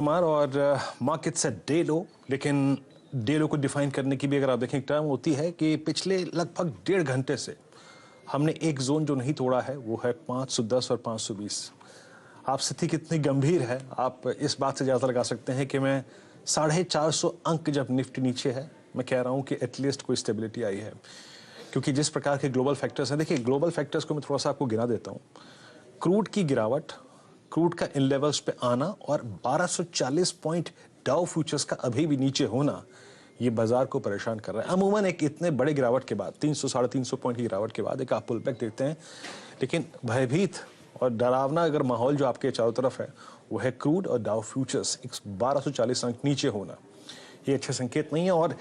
कुमार और मार्केट से डे लो, लेकिन डे लो को डिफाइन करने की भी अगर आप देखें एक टर्म होती है कि पिछले लगभग 1.5 घंटे से हमने एक जोन जो नहीं तोड़ा है वो है 510 और 520। आप स्थिति कितनी गंभीर है आप इस बात से ज़्यादा लगा सकते हैं कि मैं 450 अंक जब निफ्टी नीचे है मैं कह रहा हूँ कि एटलीस्ट कोई स्टेबिलिटी आई है, क्योंकि जिस प्रकार के ग्लोबल फैक्टर्स हैं, देखिए ग्लोबल फैक्टर्स को मैं थोड़ा सा आपको गिना देता हूँ। क्रूड की गिरावट, क्रूड का इन लेवल्स पे आना और 1240 पॉइंट डाउ फ्यूचर्स का अभी भी नीचे होना, ये बाजार को परेशान कर रहा है। अमूमन एक इतने बड़े गिरावट के बाद 300-350 पॉइंट की गिरावट के बाद एक आप पुल बैक देखते हैं, लेकिन भयभीत और डरावना अगर माहौल जो आपके चारों तरफ है वो है क्रूड और डाउ फ्यूचर्स 1240 अंक नीचे होना, ये अच्छे संकेत नहीं है। और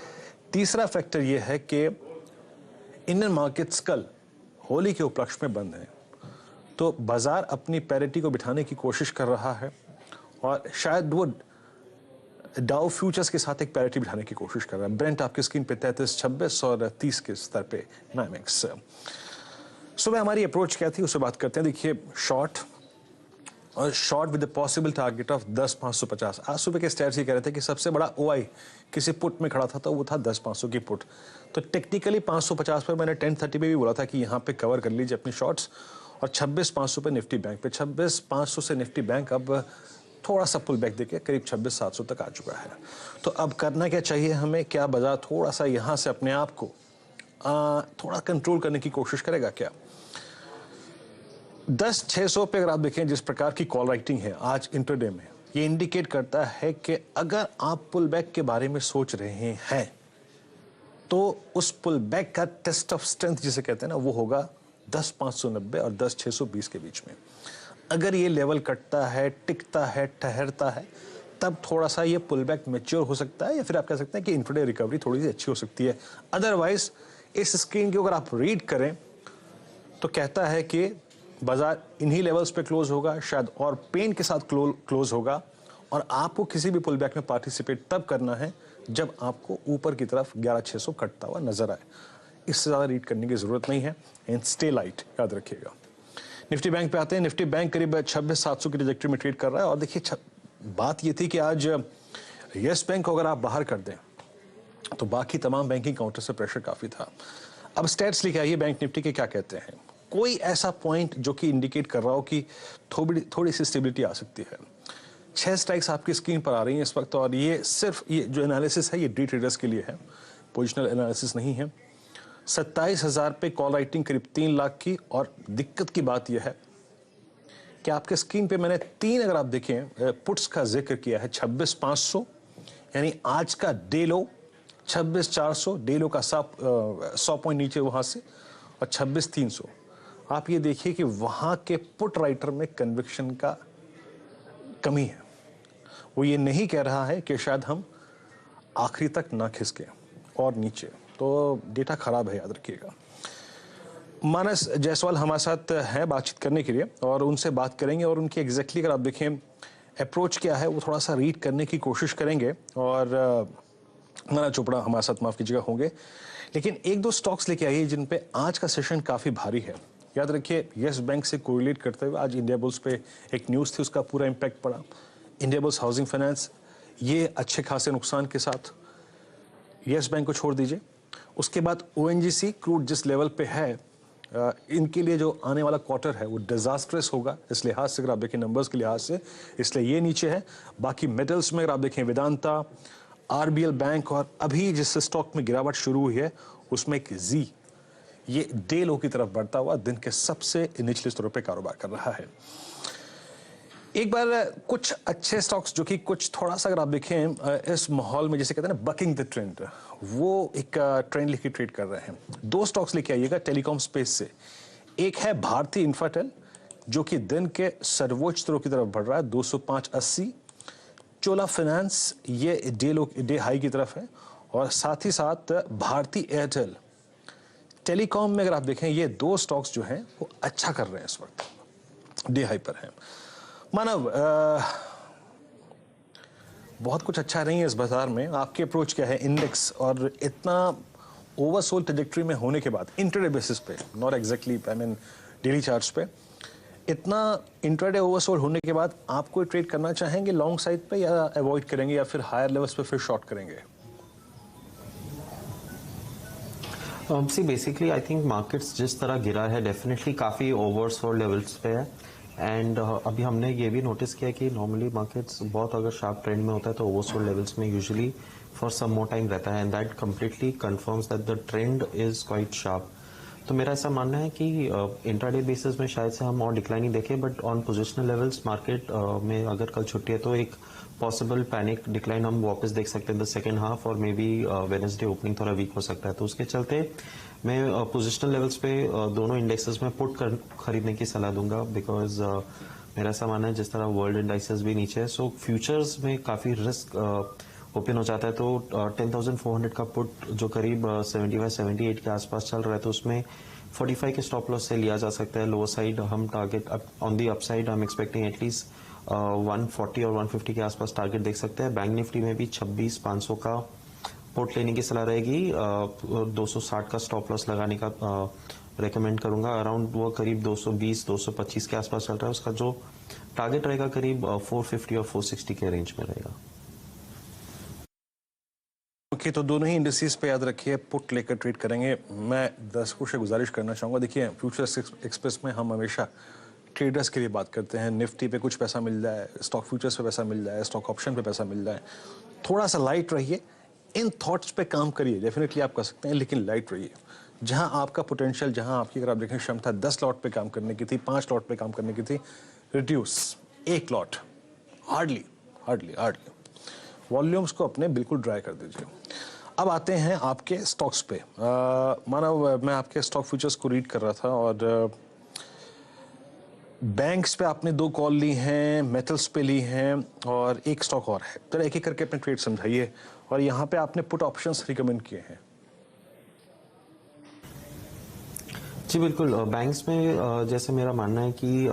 तीसरा फैक्टर ये है कि इंडियन मार्केट्स कल होली के उपलक्ष्य में बंद हैं, तो बाजार अपनी पैरिटी को बिठाने की कोशिश कर रहा है और शायद वो डाउ फ्यूचर्स के साथ एक पैरिटी बिठाने की कोशिश कर रहा है। ब्रेंट आपकी स्क्रीन पे 33.26 और 30 के स्तर पे नाइमेक्स। सुबह हमारी अप्रोच क्या थी उससे बात करते हैं। देखिए short with the possible target of 10,550। आज सुबह के स्टैट्स ये कह रहे थे कि सबसे बड़ा ओआई किसी पुट में खड़ा था तो वो था 10,500 की पुट। तो टेक्निकली 550 पर मैंने 10:30 पे भी बोला था कि यहाँ पे कवर कर लीजिए अपनी शॉर्ट्स, और 26,500 पे निफ्टी बैंक पे 26,500 से निफ्टी बैंक अब थोड़ा सा पुल बैक देके करीब 26,700 तक आ चुका है। तो अब करना क्या चाहिए हमें? क्या बाजार थोड़ा सा यहाँ से अपने आप को थोड़ा कंट्रोल करने की कोशिश करेगा क्या? 10,600 पे अगर आप देखें जिस प्रकार की कॉल राइटिंग है आज इंट्राडे में, ये इंडिकेट करता है कि अगर आप पुल बैक के बारे में सोच रहे हैं तो उस पुल बैक का टेस्ट ऑफ स्ट्रेंथ जिसे कहते हैं ना वो होगा 10,590 और 10,620 के बीच में। अगर ये लेवल कटता है, टिकता है, ठहरता है, तब थोड़ा सा ये पुल बैक मैच्योर हो सकता है, या फिर आप कह सकते हैं कि इंट्राडे रिकवरी थोड़ी सी अच्छी हो सकती है। अदरवाइज इस स्क्रीन को अगर आप रीड करें तो कहता है कि बाजार इन्हीं लेवल्स पे क्लोज होगा, शायद और पेन के साथ क्लोज होगा, और आपको किसी भी पुल बैक में पार्टिसिपेट तब करना है जब आपको ऊपर की तरफ 11,600 कटता हुआ नजर आए। इससे ज़्यादा रीड करने की ज़रूरत नहीं है, एंड स्टे लाइट, याद रखिएगा। निफ्टी बैंक पे आते हैं। निफ्टी बैंक करीब 26,700 की ट्रैजेक्टरी में ट्रेड कर रहा है, और देखिए बात ये थी कि आज यस बैंक को अगर आप बाहर कर दें तो बाकी तमाम बैंकिंग काउंटर से प्रेशर काफ़ी था। अब स्टैट्स लेके आइए बैंक निफ्टी के क्या कहते हैं। कोई ऐसा पॉइंट जो कि इंडिकेट कर रहा हो कि थोड़ी सी स्टेबिलिटी आ सकती है। 6 स्ट्राइक्स आपकी स्क्रीन पर आ रही हैं इस वक्त, और ये सिर्फ ये जो एनालिसिस है ये डे ट्रेडर्स के लिए है, पोजिशनल एनालिसिस नहीं है। 27,000 पे कॉल राइटिंग करीब 3 लाख की, और दिक्कत की बात यह है कि आपके स्क्रीन पे मैंने 3 अगर आप देखें पुट्स का जिक्र किया है। 26,500 यानी आज का डे लो, 26,400 डे लो का 100 पॉइंट नीचे वहां से, और 26,300। आप ये देखिए कि वहां के पुट राइटर में कन्विक्शन का कमी है। वो ये नहीं कह रहा है कि शायद हम आखिरी तक ना खिसके और नीचे, तो डेटा खराब है, याद रखिएगा। मानस जायसवाल हमारे साथ हैं बातचीत करने के लिए, और उनसे बात करेंगे और उनकी एग्जैक्टली अगर आप देखें अप्रोच क्या है वो थोड़ा सा रीड करने की कोशिश करेंगे। और माना चोपड़ा हमारे साथ माफ कीजिएगा होंगे, लेकिन 1-2 स्टॉक्स लेके आइए जिन पे आज का सेशन काफ़ी भारी है। याद रखिए यस बैंक से कोरिलेट करते हुए आज इंडिया बुल्स पे एक न्यूज़ थी, उसका पूरा इम्पैक्ट पड़ा। इंडिया बुल्स हाउसिंग फाइनेंस ये अच्छे खासे नुकसान के साथ, यस बैंक को छोड़ दीजिए। उसके बाद ओएनजीसी क्रूड जिस लेवल पे है, इनके लिए जो आने वाला क्वार्टर है वो डिजास्ट्रस होगा इस लिहाज से, अगर आप देखें नंबर्स के लिहाज से, इसलिए ये नीचे है। बाकी मेटल्स में अगर आप देखें वेदांता, आरबीएल बैंक, और अभी जिस स्टॉक में गिरावट शुरू हुई है उसमें एक जी, ये डे लो की तरफ बढ़ता हुआ दिन के सबसे निचले स्तरों पे कारोबार कर रहा है। एक बार कुछ अच्छे स्टॉक्स जो कि कुछ थोड़ा सा अगर आप देखें इस माहौल में जिसे कहते हैं ना बकिंग द ट्रेंड, वो एक ट्रेंड लेके ट्रेड कर रहे हैं। 2 स्टॉक्स लेके आइएगा टेलीकॉम स्पेस से। एक है भारती इंफ्राटेल जो कि दिन के सर्वोच्च स्तरों की तरफ बढ़ रहा है 205.80। चोला फाइनेंस ये डे हाई की तरफ है, और साथ ही साथ भारती एयरटेल। टेलीकॉम में अगर आप देखें ये 2 स्टॉक्स जो हैं वो अच्छा कर रहे हैं, इस वक्त डे हाई पर हैं। मानव बहुत कुछ अच्छा नहीं है इस बाजार में, आपकी अप्रोच क्या है? इंडेक्स और इतना ओवरसोल्ड ट्रैजेक्टरी में होने के बाद इंट्राडे बेसिस पे, not exactly I mean daily charts पे, इतना इंट्राडे ओवरसोल्ड होने के बाद आप कोई ट्रेड करना चाहेंगे लॉन्ग साइड पे, या अवॉइड करेंगे, या फिर हायर लेवल्स पे फिर शॉर्ट करेंगे? See basically I think markets जिस तरह गिरा है डेफिनेटली काफ़ी ओवरसोल्ड लेवल्स पे है एंड अभी हमने ये भी नोटिस किया कि नॉर्मली मार्केट्स बहुत अगर शार्प ट्रेंड में होता है तो ओवरसोल्ड लेवल्स में usually for some more time रहता है and that completely confirms that the trend is quite sharp. तो मेरा ऐसा मानना है कि इंट्राडे बेसिस में शायद से हम और डिक्लाइन ही देखें, but on positional levels market में अगर कल छुट्टी है तो एक पॉसिबल पैनिक डिक्लाइन हम वापस देख सकते हैं द सेकेंड हाफ, और मे बी वेडनेसडे ओपनिंग थोड़ा वीक हो सकता है। तो उसके चलते मैं पोजिशनल लेवल्स पे दोनों इंडेक्सेस में पुट खरीदने की सलाह दूंगा, बिकॉज मेरा ऐसा मानना है जिस तरह वर्ल्ड इंडाइसेस भी नीचे है, सो फ्यूचर्स में काफ़ी रिस्क ओपन हो जाता है। तो 10,400 का पुट जो करीब 75-78 के आसपास चल रहा है, तो उसमें 45 के स्टॉप लॉस से लिया जा सकता है। लोअर साइड हम टारगेट ऑन दी अपसाइड हम एक्सपेक्टिंग एटलीस्ट 140 और 150 के आसपास टारगेट देख सकते हैं। बैंक निफ्टी में भी 26,500 का पुट लेने की सलाह रहेगी। 260 का स्टॉप लॉस लगाने का रेकमेंड करूंगा। अराउंड वो करीब 220-225 के आसपास चल रहा है, उसका जो टारगेट रहेगा करीब 450 और 460 के रेंज में रहेगा। ओके, तो दोनों ही इंडस्ट्रीज पे याद रखिए पुट लेकर ट्रेड करेंगे। मैं दर्शकों से गुजारिश करना चाहूँगा, देखिए फ्यूचर्स एक्सप्रेस में हम हमेशा ट्रेडर्स के लिए बात करते हैं। निफ्टी पे कुछ पैसा मिल जाए, स्टॉक फ्यूचर्स पे पैसा मिल जाए, स्टॉक ऑप्शन पे पैसा मिल जाए, थोड़ा सा लाइट रहिए, इन थॉट्स पे काम करिए। डेफिनेटली आप कर सकते हैं, लेकिन लाइट रहिए। जहां आपका पोटेंशियल, जहां आपकी अगर आप देखें क्षमता 10 लॉट पे काम करने की थी, 5 लॉट पे काम करने की थी, reduce 1 lot, hardly hardly hardly volumes को अपने बिल्कुल ड्राई कर दीजिए। अब आते हैं आपके स्टॉक्स पे। मानो मैं आपके स्टॉक फ्यूचर्स को रीड कर रहा था, और बैंक्स पे आपने 2 कॉल ली हैं, मेटल्स पे ली हैं, और एक स्टॉक और है। तो एक एक करके अपने ट्रेड समझाइए, और यहाँ पे आपने पुट ऑप्शंस रिकमेंड किए हैं। जी बिल्कुल, बैंक्स में जैसे मेरा मानना है कि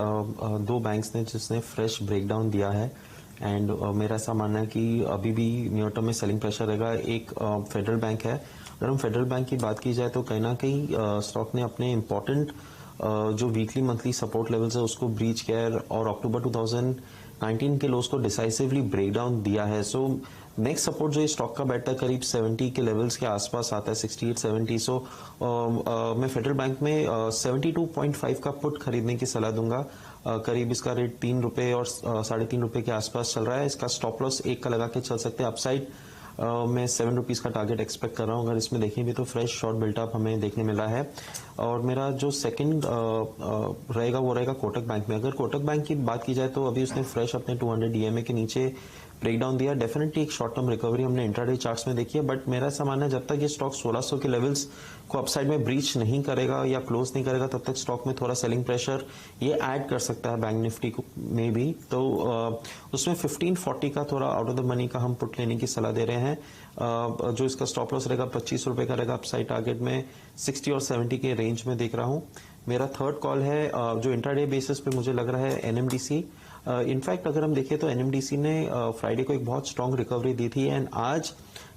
2 बैंक्स ने जिसने फ्रेश ब्रेकडाउन दिया है, एंड मेरा ऐसा मानना है कि अभी भी नियर टर्म में सेलिंग प्रेशर रहेगा। एक फेडरल बैंक है। अगर हम फेडरल बैंक की बात की जाए तो कहीं ना कहीं स्टॉक ने अपने इम्पोर्टेंट जो वीकली मंथली सपोर्ट लेवल्स है उसको ब्रीच किया है, और अक्टूबर 2019 के लोस को डिसाइसिवली ब्रेक डाउन दिया है। सो नेक्स्ट सपोर्ट जो स्टॉक का बैठता है करीब 70 के लेवल्स के आसपास आता है, 68-70। सो मैं फेडरल बैंक में 72.5 का पुट खरीदने की सलाह दूंगा। करीब इसका रेट 3 रुपये और 3.5 रुपये के आसपास चल रहा है। इसका स्टॉप लॉस 1 का लगा के चल सकते हैं। अपसाइड मैं 7 रुपीज़ का टारगेट एक्सपेक्ट कर रहा हूँ। अगर इसमें देखें भी तो फ्रेश शॉर्ट बिल्टअप हमें देखने मिल रहा है। और मेरा जो सेकंड रहेगा वो रहेगा कोटक बैंक में। अगर कोटक बैंक की बात की जाए तो अभी उसने फ्रेश अपने 200 डीएमए के नीचे ब्रेकडाउन दिया। डेफिनेटली एक शॉर्ट टर्म रिकवरी हमने इंट्राडे चार्ट्स में देखी है, बट मेरा ऐसा मानना है जब तक ये स्टॉक 1600 के लेवल्स को अपसाइड में ब्रीच नहीं करेगा या क्लोज नहीं करेगा तब तक स्टॉक में थोड़ा सेलिंग प्रेशर ये ऐड कर सकता है बैंक निफ्टी में भी। तो उसमें 1540 का थोड़ा आउट ऑफ द मनी का हम पुट लेने की सलाह दे रहे हैं। जो इसका स्टॉप लॉस रहेगा 25 रुपए का रहेगा। अपसाइड टारगेट में 60 और 70 के रेंज में देख रहा हूं। मेरा थर्ड कॉल है जो इंट्राडे बेसिस पे मुझे लग रहा है एनएमडीसी। इनफैक्ट अगर हम देखें तो एनएमडीसी ने फ्राइडे को एक बहुत स्ट्रांग रिकवरी दी थी, एंड आज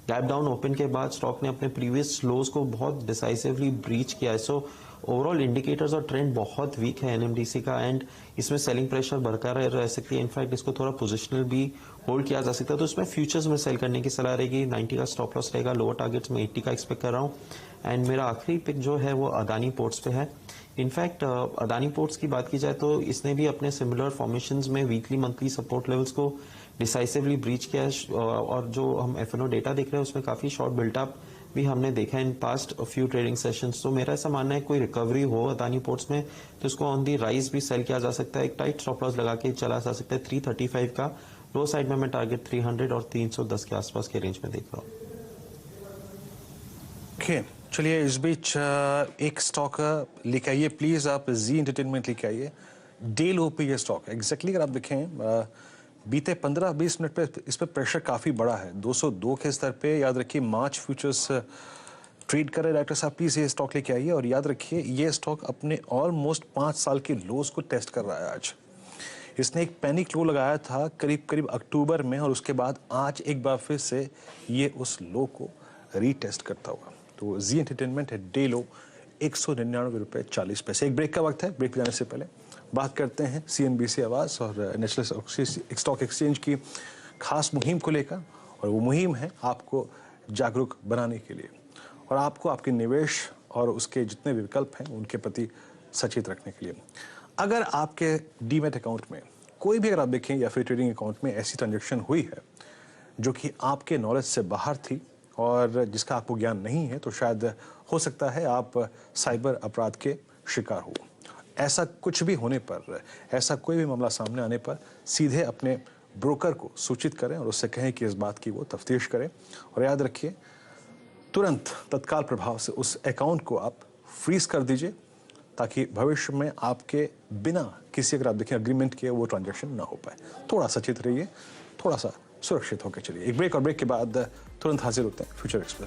गैप डाउन ओपन के बाद स्टॉक ने अपने प्रीवियस लोज को बहुत डिसाइसिवली ब्रीच किया है। सो ओवरऑल इंडिकेटर्स और ट्रेंड बहुत वीक है एनएमडीसी का, एंड इसमें सेलिंग प्रेशर बरकरार रह सकती है। इनफैक्ट इसको थोड़ा पोजिशनल भी होल्ड किया जा सकता है। तो इसमें फ्यूचर्स में सेल करने की सलाह रहेगी। 90 का स्टॉप लॉस रहेगा। लोअर टारगेट्स में 80 का एक्सपेक्ट कर रहा हूँ। एंड मेरा आखिरी पिक जो है वो अदानी पोर्ट्स पे है। इनफैक्ट अदानी पोर्ट्स की बात की जाए तो इसने भी अपने सिमिलर फॉर्मेशंस में वीकली मंथली सपोर्ट लेवल्स को डिसाइसिवली ब्रीच किया है, और जो हम एफएनओ डेटा देख रहे हैं उसमें काफी शॉर्ट बिल्टअप भी हमने देखा है in past few trading sessions. तो मेरा ऐसा मानना है कोई रिकवरी हो अदानी पोर्ट्स में तो इसको ऑन दी राइज भी सेल किया जा सकता है। एक टाइट स्टॉप लॉस लगा के चला जा सकता है 335 का। लो साइड में मैं टारगेट 300 और 310 के आसपास के रेंज में देख रहा हूँ। ओके, चलिए इस बीच एक स्टॉक लेके आइए प्लीज, आप जी एंटरटेनमेंट लेके आइए। डे लो पे ये स्टॉक है एग्जैक्टली। अगर आप देखें बीते 15-20 मिनट पे इस पे प्रेशर काफी बड़ा है, 202 के स्तर पे। याद रखिए मार्च फ्यूचर्स ट्रेड कर रहे डायरेक्टर साहब, प्लीज ये स्टॉक लेके आइए। और याद रखिए ये स्टॉक अपने ऑलमोस्ट 5 साल के लोज को टेस्ट कर रहा है आज। इसने एक पैनिक लो लगाया था करीब करीब अक्टूबर में, और उसके बाद आज एक बार फिर से ये उस लो को रीटेस्ट करता हुआ। तो जी एंटरटेनमेंट है डे लो 199 रुपये 40 पैसे। एक ब्रेक का वक्त है, ब्रेक पे जाने से पहले बात करते हैं CNBC आवाज़ और नेशनल स्टॉक एक्सचेंज की खास मुहिम को लेकर, और वो मुहिम है आपको जागरूक बनाने के लिए और आपको आपके निवेश और उसके जितने भी विकल्प हैं उनके प्रति सचेत रखने के लिए। अगर आपके डीमैट अकाउंट में कोई भी, अगर आप देखें, या फिर ट्रेडिंग अकाउंट में ऐसी ट्रांजैक्शन हुई है जो कि आपके नॉलेज से बाहर थी और जिसका आपको ज्ञान नहीं है, तो शायद हो सकता है आप साइबर अपराध के शिकार हो। ऐसा कुछ भी होने पर, ऐसा कोई भी मामला सामने आने पर सीधे अपने ब्रोकर को सूचित करें और उससे कहें कि इस बात की वो तफ्तीश करें। और याद रखिए, तुरंत तत्काल प्रभाव से उस अकाउंट को आप फ्रीज कर दीजिए, ताकि भविष्य में आपके बिना किसी, अगर आप देखें, अग्रीमेंट के वो ट्रांजैक्शन ना हो पाए। थोड़ा सचेत रहिए, थोड़ा सा सुरक्षित होकर चलिए। एक ब्रेक, और ब्रेक के बाद तुरंत हाजिर होते हैं फ्यूचर एक्सप्रेस।